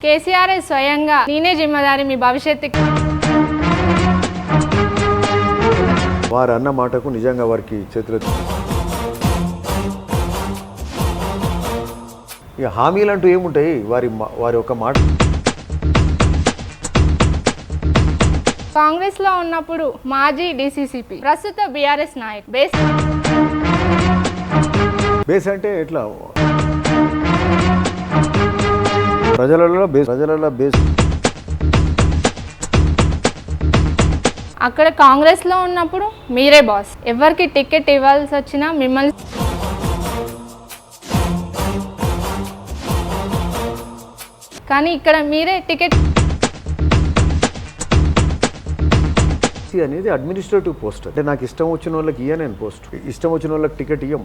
కేసీఆర్ స్వయంగా నేనే జిమ్మదారి మీ భవిష్యత్తుకి వారు అన్న మాటకు నిజంగా వారికి చేతులు ఇక హామీలు అంటూ ఏముంటాయి వారి ఒక మాట కాంగ్రెస్ లో ఉన్నప్పుడు మాజీ డీసీసీపీ ప్రస్తుత బీఆర్ఎస్ నాయక్ బేస్ అంటే ఎట్లా ప్రజలలో బేస్ అక్కడ కాంగ్రెస్ లో ఉన్నప్పుడు మీరే బాస్, ఎవరికి టికెట్ ఇవ్వాల్సి వచ్చినా మిమ్మల్ని కానీ ఇక్కడ మీరే టికెట్ అనేది అడ్మినిస్ట్రేటివ్ పోస్ట్ అంటే నాకు ఇష్టం వచ్చిన వాళ్ళకి ఇయ్య నేను పోస్ట్ ఇష్టం వచ్చిన వాళ్ళకి టికెట్ ఇయ్యం.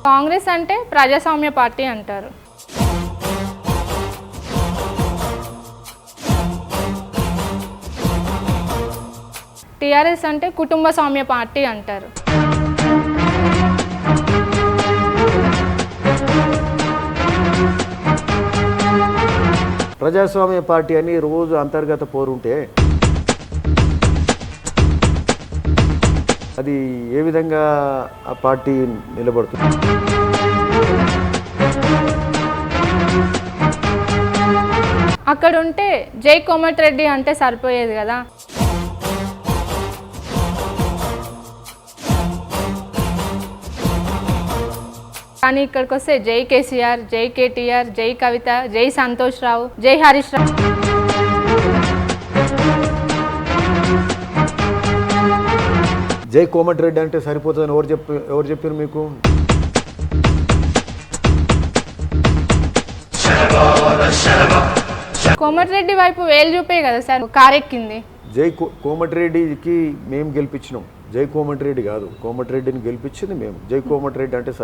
కాంగ్రెస్ అంటే ప్రజాస్వామ్య పార్టీ అంటారు. టిఆర్ఎస్ అంటే కుటుంబ స్వామ్య పార్టీ అంటారు. ప్రజాస్వామ్య పార్టీ అని రోజు అంతర్గత పోరుంటే అది ఏ విధంగా ఆ పార్టీ నిలబడుతుంది? అక్కడ ఉంటే జై కోమటిరెడ్డి అంటే సరిపోయేది కదా. కానీ ఇక్కడికి వస్తే జై కేసీఆర్, జై కేటీఆర్, జై కవిత, జై సంతోష్ రావు, జై హరీష్ రావు. జై కోమటిరెడ్డి అంటే సరిపోతుందని ఎవరు చెప్పారు మీకు? కోమటిరెడ్డి వైపు వేలు చూపే కదా సార్ కారెక్కింది. జై కోమటిరెడ్డికి మేము గెలిపించినాం, జై కోమటిరెడ్డి కాదు, కోమటిరెడ్డిని గెలిపించింది మేము. జై కోమటిరెడ్డి అంటే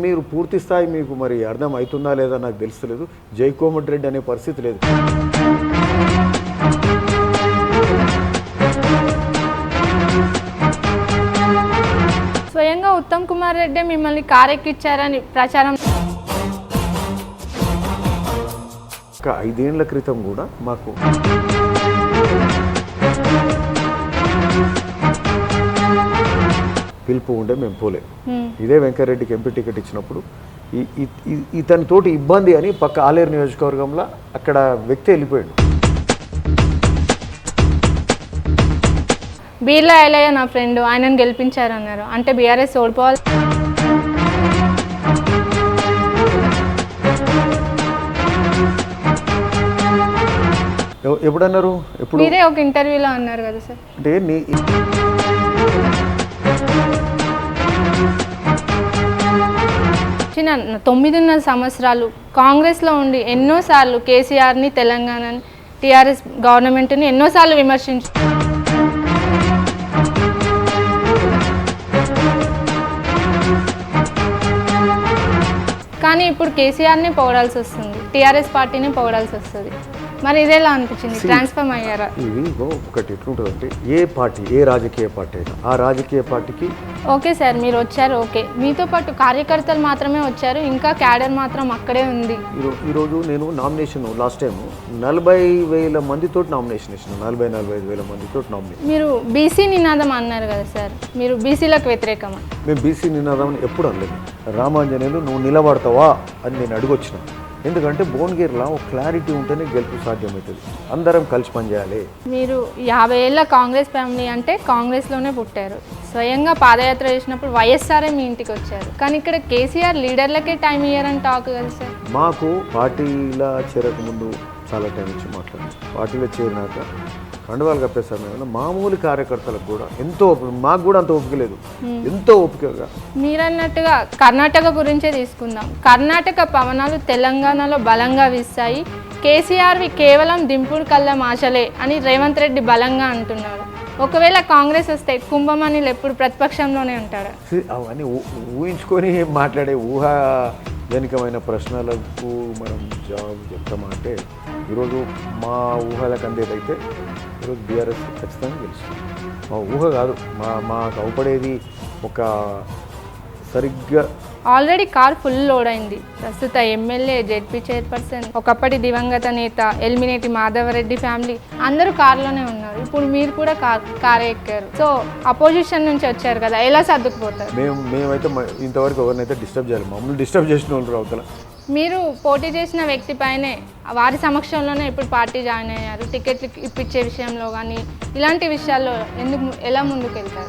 మీరు పూర్తి స్థాయి మీకు మరి అర్థం అవుతుందా లేదా నాకు తెలుస్తలేదు. జై కోమటిరెడ్డి అనే పరిస్థితి లేదు. స్వయంగా ఉత్తమ్ కుమార్ రెడ్డి మిమ్మల్ని కారెక్కిచ్చారని ప్రచారం. ఒక 5 ఏళ్ల క్రితం కూడా మాకు పిలుపు ఉండే మేము పోలే. ఇదే వెంకరెడ్డికి ఎంపీ టికెట్ ఇచ్చినప్పుడు ఇతనితోటి ఇబ్బంది అని పక్క ఆలేరు నియోజకవర్గంలో అక్కడ వ్యక్తి వెళ్ళిపోయాడు. బీర్లా ఎలయ్య నా ఫ్రెండ్, ఆయనను గెలిపించారన్నారు. అంటే బీఆర్ఎస్ ఓడిపోవాలి. ఎప్పుడన్నారు? ఎప్పుడు? మీరే ఒక ఇంటర్వ్యూలో అన్నారు కదా సార్. అంటే 9.5 సంవత్సరాలు కాంగ్రెస్లో ఉండి ఎన్నోసార్లు కేసీఆర్ని, తెలంగాణని, టీఆర్ఎస్ గవర్నమెంట్ని ఎన్నోసార్లు విమర్శించి కానీ ఇప్పుడు కేసీఆర్ని పొగడాల్సి వస్తుంది, టీఆర్ఎస్ పార్టీని పొగడాల్సి వస్తుంది. మరి ఇదేలా అనిపించింది? ట్రాన్స్ఫర్మ్ అయ్యారా? ఇది ఒకటి ఎట్లుంటుందంటే ఏ పార్టీ, ఏ రాజకీయ పార్టీ అయినా ఆ రాజకీయ పార్టీకి ఓకే సార్ మీరు వచ్చారు, ఓకే, మీతో పాటు కార్యకర్తలు మాత్రమే వచ్చారు, ఇంకా క్యాడర్ మాత్రం అక్కడే ఉంది. ఈరోజు నేను నామినేషన్ లాస్ట్ టైం 40,000 మందితో నామినేషన్ ఇచ్చిన, 45,000 మందితో నామినేషన్. మీరు బీసీ నినాదం అన్నారు కదా సార్, మీరు బీసీలకు వ్యతిరేకమా? మేము బీసీ నినాదం అని ఎప్పుడు అనలేదు. రామాంజనేయులు నువ్వు నిలబడతావా అని నేను అడిగొచ్చిన. ఎందుకంటే భువనగిరిలో ఒక క్లారిటీ ఉంటేనే గెలుపు సాధ్యమవుతుంది. అందరం కలిసి పనిచేయాలి. మీరు 50 ఏళ్ళ కాంగ్రెస్ ఫ్యామిలీ అంటే కాంగ్రెస్లోనే పుట్టారు. స్వయంగా పాదయాత్ర చేసినప్పుడు వైఎస్ఆర్ఏ మీ ఇంటికి వచ్చారు. కానీ ఇక్కడ కేసీఆర్ లీడర్లకే టైం ఇయ్యారని టాక్ కదా సార్. మాకు పార్టీలో చేరకముందు చాలా టైం ఇచ్చి మాట్లాడారు. పార్టీలో చేరినాక కండువాలు కప్పే సమయంలో మామూలు కార్యకర్తలకు కూడా ఎంతో, మాకు కూడా అంత ఓపిక లేదు, ఎంతో ఓపికగా. మీరన్నట్టుగా కర్ణాటక గురించే తీసుకుందాం. కర్ణాటక పవనాలు తెలంగాణలో బలంగా వీస్తాయి. కేసీఆర్వి కేవలం దింపుడు కళ్ళ ఆశలే అని రేవంత్ రెడ్డి బలంగా అంటున్నారు. ఒకవేళ కాంగ్రెస్ వస్తే కుంభమణిలు ఎప్పుడు ప్రతిపక్షంలోనే ఉంటారు. అవన్నీ ఊహించుకొని మాట్లాడే ఊహాజనికమైన ప్రశ్నలకు మనం జవాబు చెప్తామంటే ఈరోజు మా ఊహలకు అందేదైతే ఈరోజు బీఆర్ఎస్ ఖచ్చితంగా గెలుస్తుంది. మా ఊహ కాదు, మాకు అవపడేది ఒక సరిగ్గా ఆల్రెడీ కార్ ఫుల్ లోడ్ అయింది. ప్రస్తుత ఎమ్మెల్యే, జెడ్పీ చైర్పర్సన్, ఒకప్పటి దివంగత నేత ఎల్మినేటి మాధవరెడ్డి ఫ్యామిలీ అందరూ కార్లోనే ఉన్నారు. ఇప్పుడు మీరు కూడా కారే ఎక్కారు. సో అపోజిషన్ నుంచి వచ్చారు కదా, ఎలా సర్దుకుపోతారు? మేమైతే ఇంతవరకు ఎవరినైతే డిస్టర్బ్ చేయాలి, మమ్మల్ని డిస్టర్బ్ చేసిన వాళ్ళు అవతల. మీరు పోటీ చేసిన వ్యక్తి పైనే వారి సమక్షంలోనే ఇప్పుడు పార్టీ జాయిన్ అయ్యారు. టికెట్లు ఇప్పించే విషయంలో కానీ ఇలాంటి విషయాల్లో ఎలా ముందుకు వెళ్తారు?